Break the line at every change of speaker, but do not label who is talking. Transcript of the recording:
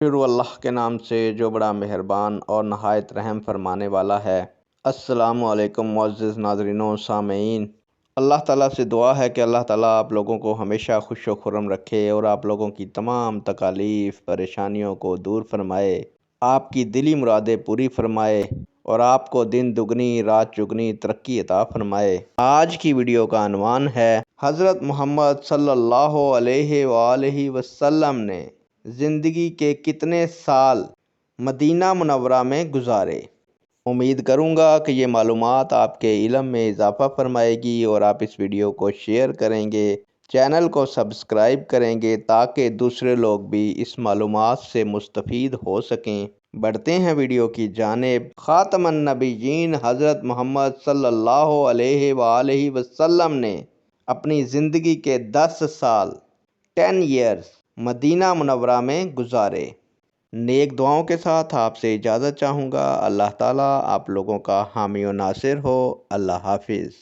شروع اللہ کے نام سے جو بڑا مہربان اور نہایت رحم فرمانے والا ہے۔ السلام علیکم معزز ناظرین و سامعین۔ اللہ تعالیٰ سے دعا ہے کہ اللہ تعالیٰ آپ لوگوں کو ہمیشہ خوش و خرم رکھے اور آپ لوگوں کی تمام تکالیف پریشانیوں کو دور فرمائے، آپ کی دلی مرادیں پوری فرمائے اور آپ کو دن دگنی رات چگنی ترقی عطا فرمائے۔ آج کی ویڈیو کا عنوان ہے حضرت محمد صلی اللہ علیہ وآلہ وسلم نے زندگی کے کتنے سال مدینہ منورہ میں گزارے۔ امید کروں گا کہ یہ معلومات آپ کے علم میں اضافہ فرمائے گی اور آپ اس ویڈیو کو شیئر کریں گے، چینل کو سبسکرائب کریں گے تاکہ دوسرے لوگ بھی اس معلومات سے مستفید ہو سکیں۔ بڑھتے ہیں ویڈیو کی جانب۔ خاتم النبیین حضرت محمد صلی اللہ علیہ وآلہ وسلم نے اپنی زندگی کے 10 سال 10 ایئرز مدینہ منورہ میں گزارے۔ نیک دعاؤں کے ساتھ آپ سے اجازت چاہوں گا۔ اللہ تعالیٰ آپ لوگوں کا حامی و ناصر ہو۔ اللہ حافظ۔